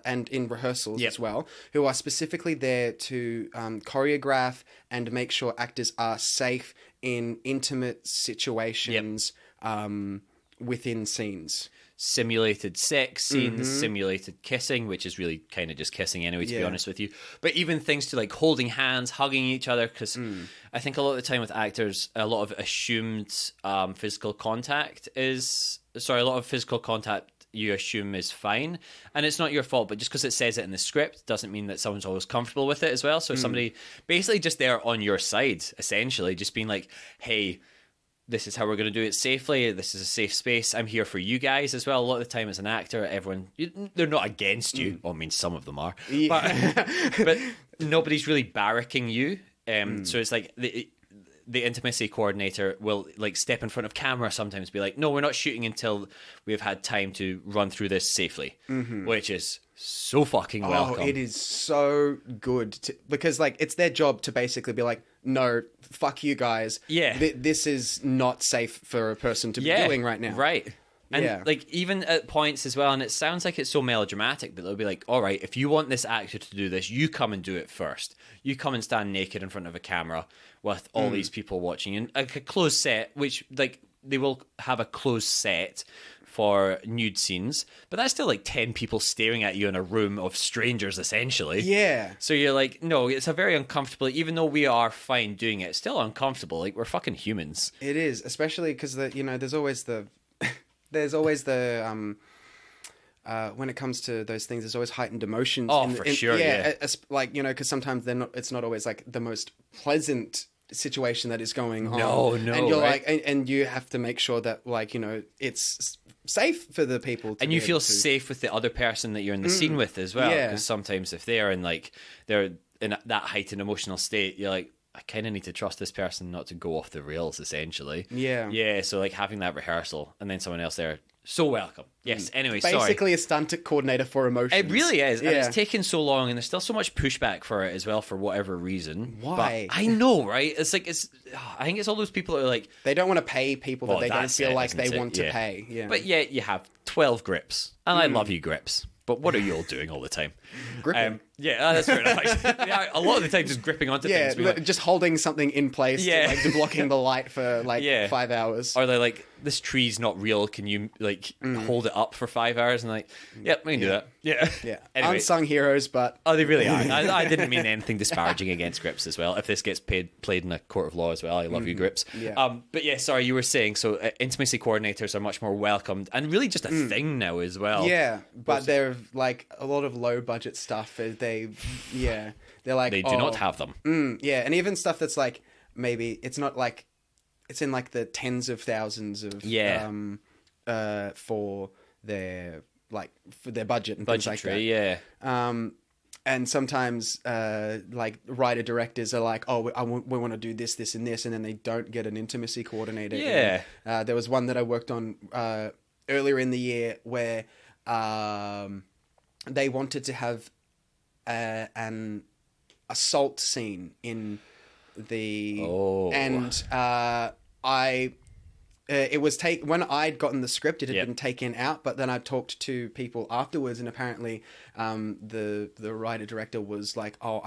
and in rehearsals as well, who are specifically there to choreograph and make sure actors are safe in intimate situations within scenes. Simulated sex scenes, simulated kissing, which is really kind of just kissing anyway, to be honest with you. But even things to like holding hands, hugging each other, because I think a lot of the time with actors, a lot of assumed physical contact you assume is fine, and it's not your fault, but just because it says it in the script doesn't mean that someone's always comfortable with it as well. So somebody basically just there on your side, essentially just being like, hey, this is how we're going to do it safely, this is a safe space, I'm here for you guys as well. A lot of the time as an actor, they're not against you. Well, I mean, some of them are, but nobody's really barracking you. So it's like the intimacy coordinator will like step in front of camera sometimes, be like, no, we're not shooting until we've had time to run through this safely, which is so fucking welcome. Oh, it is so good because like it's their job to basically be like, no, fuck you guys. Yeah. This is not safe for a person to be doing right now. Right. And like even at points as well, and it sounds like it's so melodramatic, but they'll be like, all right, if you want this actor to do this, you come and do it first. You come and stand naked in front of a camera with all these people watching, and like a closed set, which like they will have a closed set for nude scenes, but that's still like 10 people staring at you in a room of strangers, essentially. Yeah. So you're like, no, it's a very uncomfortable, even though we are fine doing it, it's still uncomfortable. Like, we're fucking humans. It is, especially because there's always the when it comes to those things, there's always heightened emotions. Oh, for sure, yeah. Like, because sometimes it's not always like the most pleasant situation that is going on. No, and you're right? like, and you have to make sure that like, it's safe for the people. And you feel safe with the other person that you're in the scene with as well. Because sometimes if they're in that heightened emotional state, you're like, I kind of need to trust this person not to go off the rails, essentially. Yeah. Yeah, so like having that rehearsal and then someone else there, so welcome. Yes, anyway, basically a stunt coordinator for emotions. It really is. Yeah. And it's taken so long, and there's still so much pushback for it as well, for whatever reason. Why? But I know, right? It's like, I think it's all those people that are like... They don't want to pay people that they don't feel like they want to pay. Yeah. But yet you have 12 grips. And I love you, grips. But what are you all doing all the time? Gripping. That's fair enough. Yeah, a lot of the time just gripping onto things. Yeah, just holding something in place, to blocking the light for 5 hours. Or they're like this tree's not real. Can you like hold it up for 5 hours? And like, yep, we can do that. Yeah. Yeah. Anyway. Unsung heroes, but Oh, they really are. I didn't mean anything disparaging against Grips as well. If this gets played in a court of law as well, I love you, Grips. Yeah. But yeah, sorry, you were saying, so intimacy coordinators are much more welcomed and really just a thing now as well. Yeah, but they're like a lot of low budget stuff. They're like They do not have them. yeah, and even stuff that's like maybe it's not like it's in like the tens of thousands of for their budget and things like that. Yeah. And sometimes like writer directors are like, oh, we want to do this, this, and this, and then they don't get an intimacy coordinator. Yeah. There was one that I worked on earlier in the year where they wanted to have an assault scene in the and it was when I'd gotten the script, it had been taken out, but then I talked to people afterwards, and apparently the writer director was like, "Oh,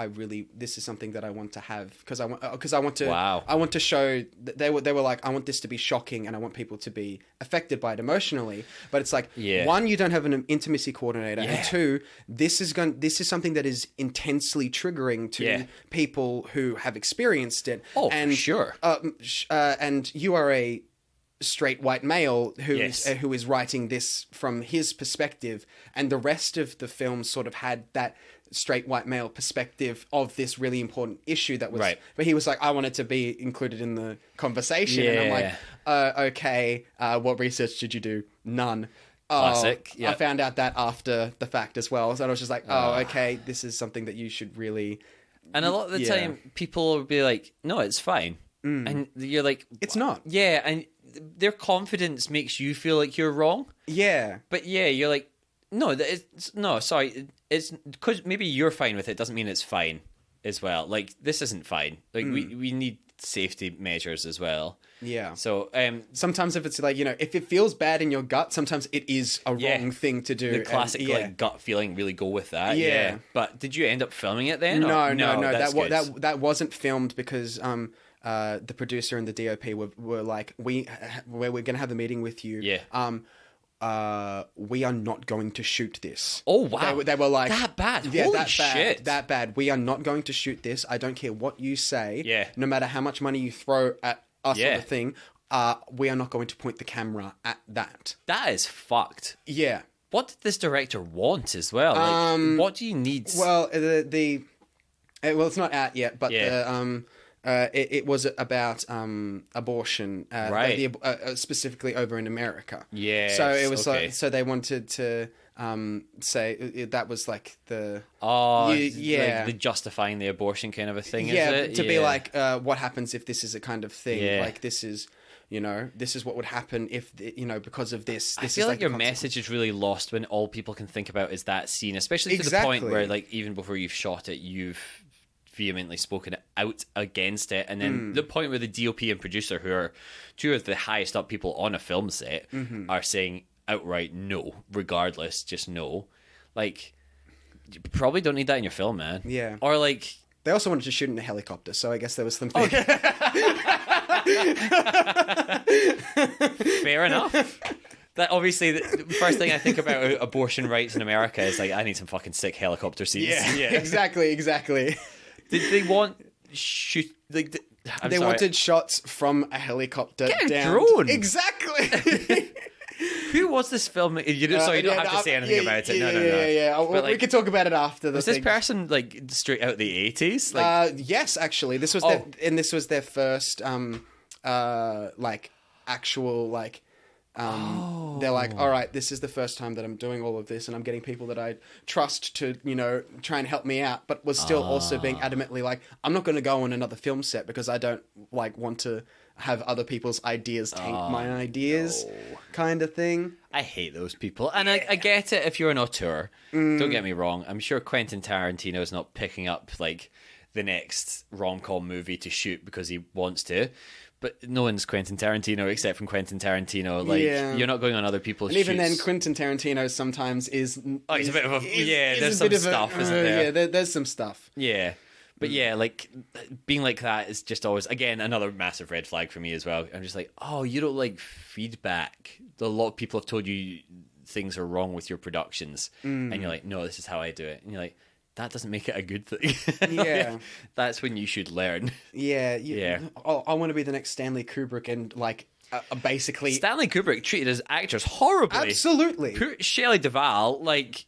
this is something that I want to have because I want to show that they were like, I want this to be shocking and I want people to be affected by it emotionally." But it's like, one, you don't have an intimacy coordinator, and two, this is something that is intensely triggering to people who have experienced it. Oh, and for sure. And you are a straight white male who is writing this from his perspective, and the rest of the film sort of had that straight white male perspective of this really important issue that was but he was like, I wanted to be included in the conversation, and I'm like, okay, what research did you do? None. Classic. I found out that after the fact as well, so I was just like, okay, this is something that you should really. And a lot of the time people will be like, no, it's fine, and you're like, it's not. Yeah. And their confidence makes you feel like you're wrong. Yeah. But you're like, sorry. It's because maybe you're fine with it doesn't mean it's fine as well. Like, this isn't fine. Like, we need safety measures as well. Yeah. So, sometimes if it's like, if it feels bad in your gut, sometimes it is a wrong thing to do. The classic like gut feeling really go with that. Yeah. But did you end up filming it then? No. That wasn't filmed because the producer and the DOP were like, we're going to have a meeting with you. Yeah. We are not going to shoot this. Oh, wow. They were like, that bad. Yeah, Holy that shit. That bad. We are not going to shoot this. I don't care what you say. Yeah. No matter how much money you throw at us or the thing, we are not going to point the camera at that. That is fucked. Yeah. What did this director want as well? Like, what do you need? Well, it's not out yet, but it was about abortion, specifically over in America. Yeah. So it was like, so they wanted to say that was like the like the justifying the abortion kind of a thing. Yeah, is it? To be like, what happens if this is a kind of thing? Yeah. Like this is. This is what would happen if, because of this. I feel like your message is really lost when all people can think about is that scene, especially to the point where, like, even before you've shot it, you've vehemently spoken out against it. And then the point where the DOP and producer, who are two of the highest up people on a film set, are saying outright no, regardless, just no. Like, you probably don't need that in your film, man. Yeah. Or, like... They also wanted to shoot in a helicopter, so I guess there was some... Fair enough. That obviously the first thing I think about abortion rights in America is like, I need some fucking sick helicopter scenes. Yeah. Exactly. Did they want they wanted shots from a helicopter. Get a down drone. Exactly. Who was this film? You don't have to say anything about it. No. Yeah. We could talk about it after. Was this person like straight out the 80s? Yes, actually, this was their first actual they're like, all right, this is the first time that I'm doing all of this, and I'm getting people that I trust to, try and help me out, but was still also being adamantly like, I'm not going to go on another film set because I don't want to have other people's ideas taint my ideas, kind of thing. I hate those people, and I get it if you're an auteur. Don't get me wrong. I'm sure Quentin Tarantino is not picking up like the next rom-com movie to shoot because he wants to. But no one's Quentin Tarantino except from Quentin Tarantino. Like, you're not going on other people's shoots. And even then, Quentin Tarantino sometimes is... Oh, he's a bit of a... there's some stuff, isn't there? Yeah, there's some stuff. Yeah. But yeah, like being like that is just always, again, another massive red flag for me as well. I'm just like, oh, you don't like feedback. A lot of people have told you things are wrong with your productions, and you're like, no, this is how I do it, and you're like, that doesn't make it a good thing. Yeah. That's when you should learn. Yeah. Yeah. Oh, I want to be the next Stanley Kubrick and like basically Stanley Kubrick treated his actors horribly. Absolutely. Shelley Duvall, like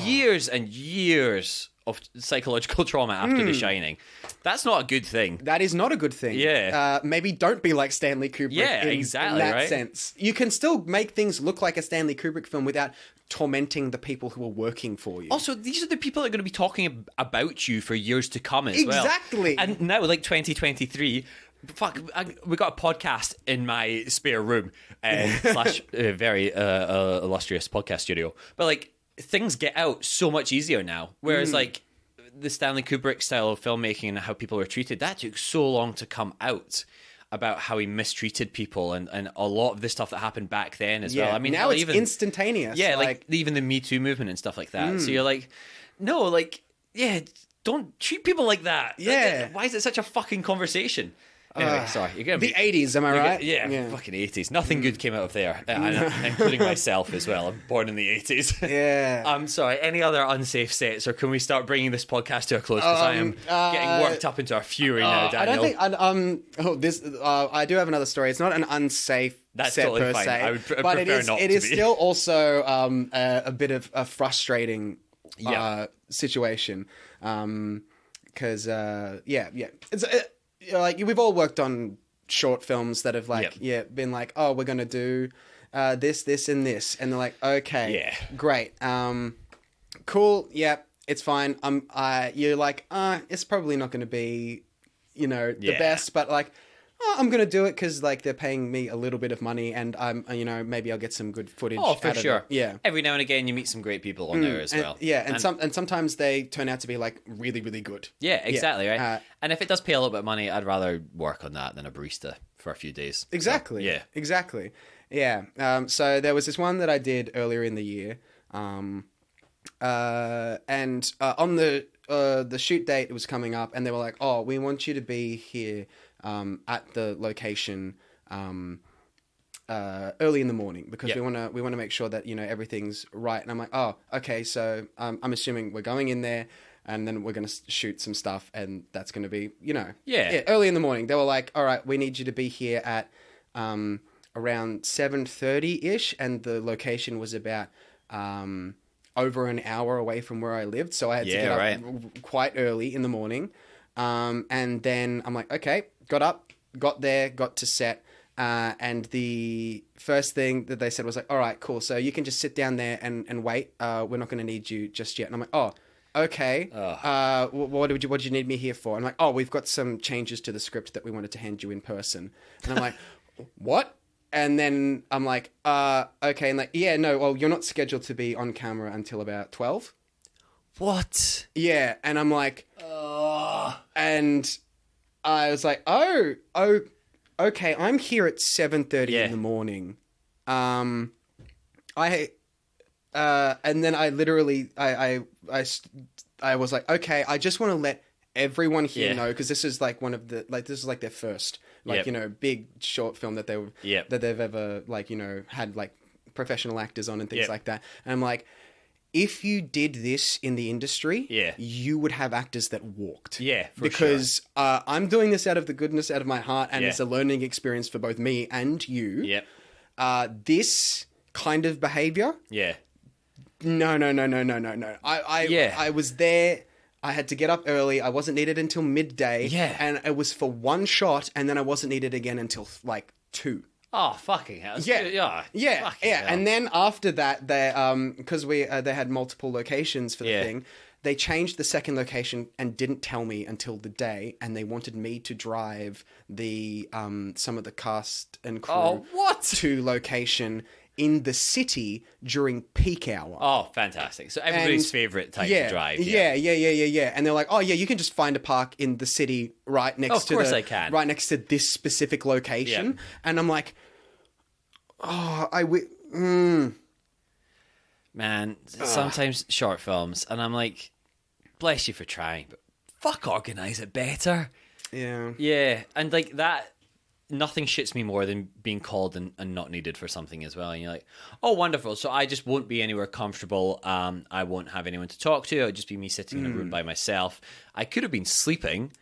years and years of psychological trauma after The Shining. That's not a good thing. That is not a good thing. Yeah. Maybe don't be like Stanley Kubrick. Yeah, exactly, in that right? sense. You can still make things look like a Stanley Kubrick film without tormenting the people who are working for you. Also, these are the people that are going to be talking about you for years to come as well. Exactly. And now, like 2023, we got a podcast in my spare room slash very illustrious podcast studio. But like things get out so much easier now. Whereas like the Stanley Kubrick style of filmmaking and how people were treated, that took so long to come out. About how he mistreated people and a lot of the stuff that happened back then as well. I mean, now it's instantaneous. Yeah, like even the Me Too movement and stuff like that. So you're like, no, like, yeah, don't treat people like that. Yeah. Why is it such a fucking conversation? Anyway, sorry. You're gonna the 80s, am I right? Yeah, fucking 80s. Nothing good came out of there, including myself as well. I'm born in the 80s. Yeah. I'm sorry. Any other unsafe sets, or can we start bringing this podcast to a close? Because I am getting worked up into a fury now, Daniel. I don't think. I do have another story. It's not an unsafe That's set totally per fine. se, I would but it is be. still also a bit of a frustrating situation. Because it's like we've all worked on short films that have like been like, oh, we're gonna do this and this, and they're like, okay, great, cool, it's fine. You're like, it's probably not gonna be, the best, but like, I'm gonna do it because like they're paying me a little bit of money, and I'm, maybe I'll get some good footage. Oh, for out of sure. It. Yeah. Every now and again, you meet some great people on there as well. Yeah, and sometimes they turn out to be like really, really good. Yeah, exactly, right. And if it does pay a little bit of money, I'd rather work on that than a barista for a few days. Exactly. So, yeah. Exactly. Yeah. So there was this one that I did earlier in the year, and on the shoot date, it was coming up, and they were like, "Oh, we want you to be here at the location early in the morning because we want to make sure that everything's right." And I'm like, "Oh, okay." So I'm assuming we're going in there, and then we're going to shoot some stuff, and that's going to be early in the morning. They were like, "All right, we need you to be here at around 7:30 ish," and the location was about over an hour away from where I lived, so I had to get up quite early in the morning. And then I'm like, okay, got up, got there, got to set, and the first thing that they said was like, all right, cool, so you can just sit down there and wait. We're not going to need you just yet. And I'm like, oh, okay. What did you need me here for? And I'm like, oh, we've got some changes to the script that we wanted to hand you in person. And I'm like, what? And then I'm like, okay. And like, yeah, no, well, you're not scheduled to be on camera until about 12. What? Yeah. And I'm like, and I was like, oh, okay. I'm here at 7:30 in the morning. And then I literally, I was like, okay, I just want to let everyone here know, because this is like this is like their first big short film that they've ever had like professional actors on and things like that. And I'm like, if you did this in the industry, you would have actors that walked. Yeah, because I'm doing this out of the goodness out of my heart, and it's a learning experience for both me and you. Yep. This kind of behavior. Yeah. No. I was there. I had to get up early. I wasn't needed until midday. Yeah. And it was for one shot, and then I wasn't needed again until like 2. Oh, fucking hell. Yeah. And then after that, they because they had multiple locations for the thing, they changed the second location and didn't tell me until the day, and they wanted me to drive the some of the cast and crew to location in the city during peak hour. Oh, fantastic. So everybody's favorite type to drive. Yeah. And they're like, oh, yeah, you can just find a park in the city right next to right next to this specific location. Yeah. And I'm like, Man, sometimes short films, and I'm like, bless you for trying, but fuck, organize it better. Yeah. Yeah, and like that, nothing shits me more than being called and not needed for something as well. And you're like, oh, wonderful. So I just won't be anywhere comfortable. I won't have anyone to talk to. It'll just be me sitting in a room by myself. I could have been sleeping.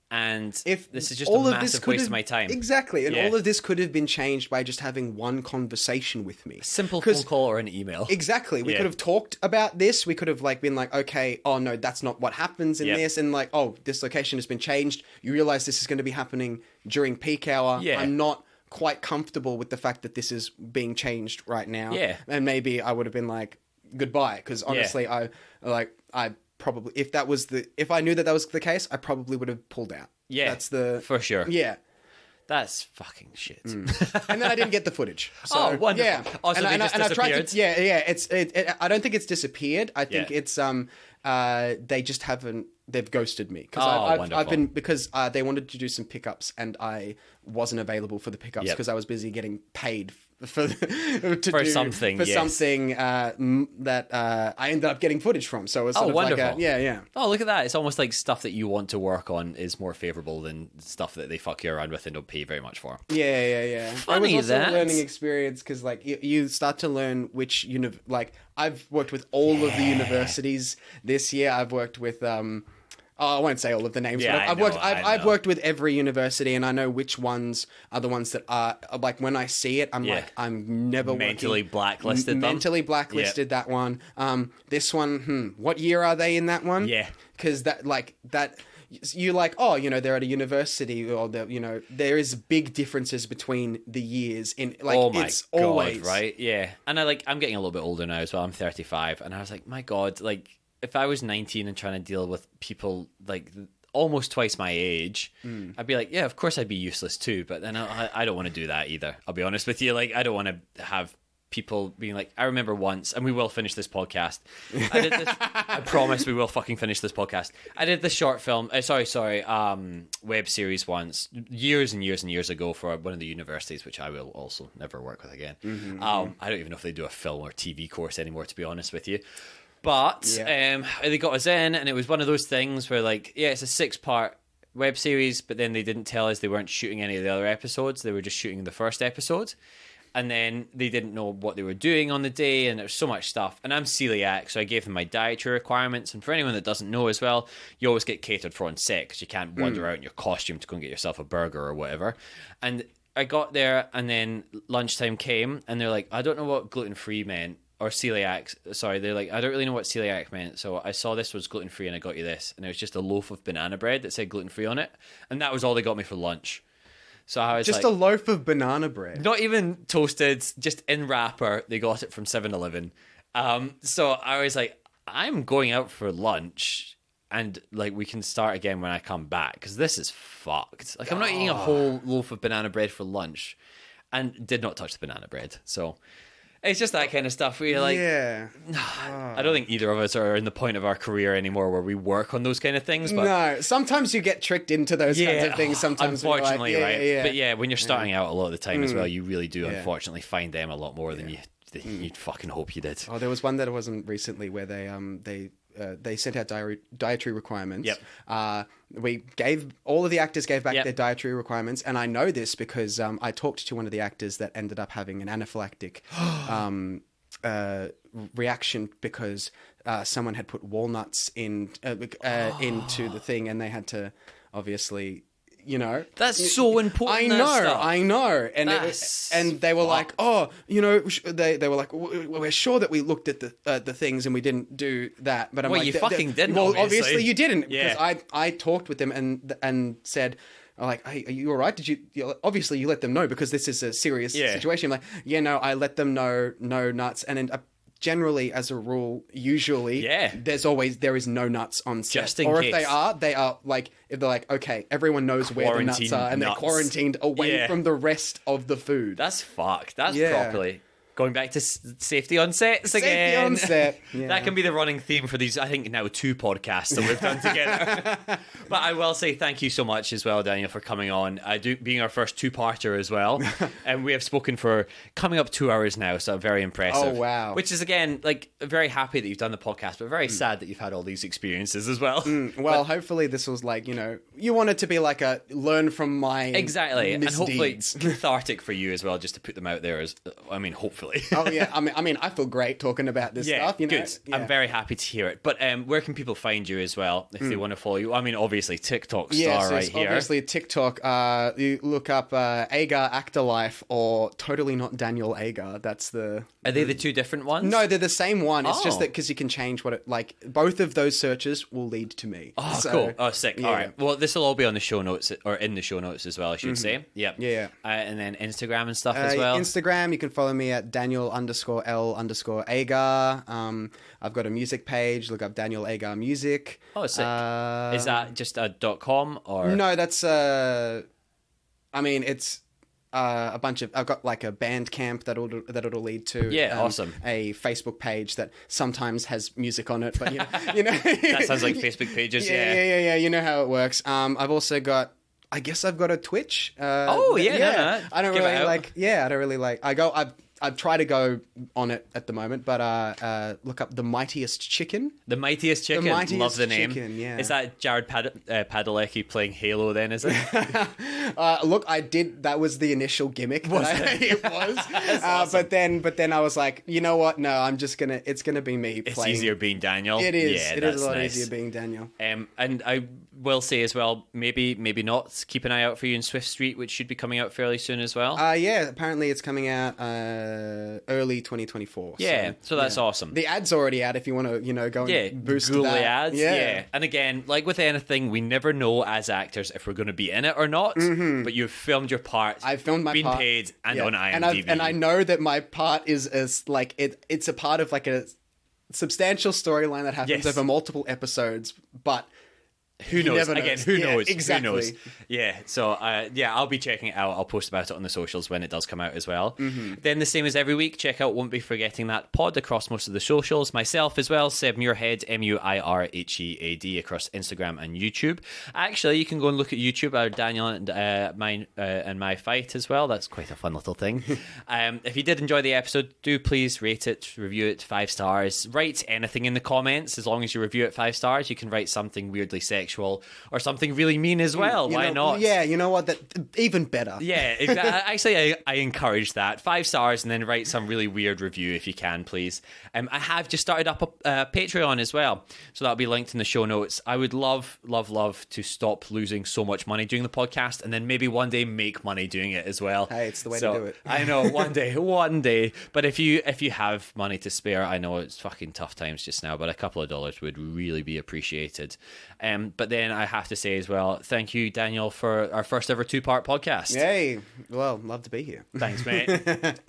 And if this is just a massive waste of my time. Exactly. And all of this could have been changed by just having one conversation with me. A simple phone call or an email. Exactly. We could have talked about this. We could have like been like, okay, oh no, that's not what happens in this. And like, oh, this location has been changed. You realize this is going to be happening during peak hour. Yeah. I'm not quite comfortable with the fact that this is being changed right now. Yeah. And maybe I would have been like, goodbye. Because honestly, I probably, if I knew that was the case, I probably would have pulled out. Yeah, for sure. Yeah, that's fucking shit. And then I didn't get the footage. So, wonderful. Yeah, also, and I tried to. I don't think it's disappeared. I think it's they just haven't. They've ghosted me because I've been they wanted to do some pickups and I wasn't available for the pickups because I was busy getting paid for something that I ended up getting footage from. So it was sort of wonderful. Like oh, look at that. It's almost like stuff that you want to work on is more favorable than stuff that they fuck you around with and don't pay very much for. Yeah. Funny, it was also a learning experience because like you start to learn which I've worked with all of the universities this year. I've worked with I won't say all of the names, but I've worked with every university, and I know which ones are the ones that are like when I see it, I'm like, I'm never mentally blacklisted. Mentally blacklisted that one. This one, what year are they in that one? Yeah, because you like, oh, they're at a university, or there is big differences between the years in like. Oh my it's God, always right? Yeah, and I'm getting a little bit older now as well. I'm 35, and I was like, my God, like. If I was 19 and trying to deal with people like almost twice my age, I'd be like, yeah, of course I'd be useless too. But then I don't want to do that either. I'll be honest with you. Like, I don't want to have people being like, I remember once, and we will finish this podcast. I did this. I promise we will fucking finish this podcast. I did the short film. Web series once, years and years and years ago for one of the universities, which I will also never work with again. I don't even know if they do a film or TV course anymore, to be honest with you. But they got us in, and it was one of those things where, like, it's a 6-part web series, but then they didn't tell us they weren't shooting any of the other episodes. They were just shooting the first episode. And then they didn't know what they were doing on the day, and there was so much stuff. And I'm celiac, so I gave them my dietary requirements. And for anyone that doesn't know as well, you always get catered for on set because you can't wander out in your costume to go and get yourself a burger or whatever. And I got there, and then lunchtime came, and they're like, I don't know what gluten-free meant. Or celiac, sorry, they're like, I don't really know what celiac meant, so I saw this was gluten-free and I got you this. And it was just a loaf of banana bread that said gluten-free on it. And that was all they got me for lunch. So I was just a loaf of banana bread. Not even toasted, just in wrapper. They got it from 7-Eleven. So I was like, I'm going out for lunch and like we can start again when I come back because this is fucked. Like I'm not eating a whole loaf of banana bread for lunch and did not touch the banana bread. So... It's just that kind of stuff where you're like, I don't think either of us are in the point of our career anymore where we work on those kind of things. But no, sometimes you get tricked into those kinds of things. Sometimes, unfortunately, right? But when you're starting out a lot of the time as well, you really do unfortunately find them a lot more than you'd fucking hope you did. Oh, there was one that wasn't recently where they sent out dietary requirements. Yep. All of the actors gave back their dietary requirements, and I know this because I talked to one of the actors that ended up having an anaphylactic reaction because someone had put walnuts into the thing, and they had to obviously. That's so important. I know, and they were like, they were like, we're sure that we looked at the things and we didn't do that. But I'm like, you fucking didn't. Well, obviously you didn't, because I talked with them and said. Like, hey, are you all right? Did you obviously you let them know because this is a serious situation. I'm like, I let them know, no nuts, and then. Generally, as a rule, usually, there is no nuts on set. Just in case. Or if they are like, if they're like, okay, everyone knows where the nuts are, and they're quarantined away from the rest of the food. That's fucked. That's properly. Going back to safety on sets again. Safety on set. Yeah. That can be the running theme for these, I think, now 2 podcasts that we've done together. But I will say thank you so much as well, Daniel, for coming on. Being our first 2-parter as well. And we have spoken for coming up 2 hours now, so very impressive. Oh, wow. Which is, again, like, very happy that you've done the podcast, but very sad that you've had all these experiences as well. Well, hopefully this was like, you want it to be like a learn from my exactly, misdeeds. And hopefully cathartic for you as well, just to put them out there. Hopefully. Oh yeah, I mean, I feel great talking about this stuff. Good. Yeah. I'm very happy to hear it. But where can people find you as well if they want to follow you? I mean, obviously TikTok star right here. Obviously TikTok. You look up Agar Actor Life or Totally Not Daniel Agar. That's the. Are they the 2 different ones? No, they're the same one. It's just that because you can change what it like. Both of those searches will lead to me. Oh, cool. Oh, sick. Yeah. All right. Well, this will all be on the show notes or in the show notes as well, I should say. Yep. Yeah. And then Instagram and stuff as well. Instagram, you can follow me at Daniel_L_Agar. I've got a music page. Look up Daniel Agar Music. Oh, sick. Is that just a .com or? No, that's I mean, it's a bunch of. I've got like a Bandcamp that'll lead to. Yeah, awesome. A Facebook page that sometimes has music on it, but you know. That sounds like Facebook pages. Yeah. You know how it works. I've also got. I guess I've got a Twitch. No. I don't really like. Yeah, I don't really like. I try to go on it at the moment, but look up The Mightiest Chicken. The Mightiest Chicken. The Mightiest Love the name. Chicken, yeah. Is that Jared Padalecki playing Halo then, is it? Look, I did. That was the initial gimmick. It was. Awesome. But then I was like, you know what? No, I'm just gonna. It's gonna be me playing. It's easier being Daniel. It is. Yeah, it is a lot nice. easier being Daniel. And I will say as well, maybe not. Keep an eye out for you in Swift Street, which should be coming out fairly soon as well. Yeah. Apparently, it's coming out early 2024. Yeah. So that's awesome. The ad's already out if you want to, go and boost Google that. the ads. Yeah. And again, like with anything, we never know as actors if we're going to be in it or not. Mm-hmm. But you've filmed your part. I've filmed my part. Been paid and on IMDb. And I know that my part is like it's a part of like a substantial storyline that happens over multiple episodes, but. Who knows? Again, who knows? Exactly. Who knows? Yeah. So, I'll be checking it out. I'll post about it on the socials when it does come out as well. Mm-hmm. Then the same as every week, check out Won't Be Forgetting That Pod across most of the socials. Myself as well, Seb Muirhead, Muirhead across Instagram and YouTube. Actually, you can go and look at YouTube, Daniel and mine and my fight as well. That's quite a fun little thing. If you did enjoy the episode, do please rate it, review it 5 stars. Write anything in the comments. As long as you review it 5 stars, you can write something weirdly sexual or something really mean as well. Why not? Yeah, you know what? That even better. Yeah, exactly. Actually, I encourage that. 5 stars and then write some really weird review if you can, please. I have just started up a Patreon as well, so that'll be linked in the show notes. I would love to stop losing so much money doing the podcast, and then maybe one day make money doing it as well. Hey, it's the way to do it. I know, one day. But if you have money to spare, I know it's fucking tough times just now, but a couple of dollars would really be appreciated. But then I have to say as well, thank you, Daniel, for our first ever 2-part podcast. Yay. Well, love to be here. Thanks, mate.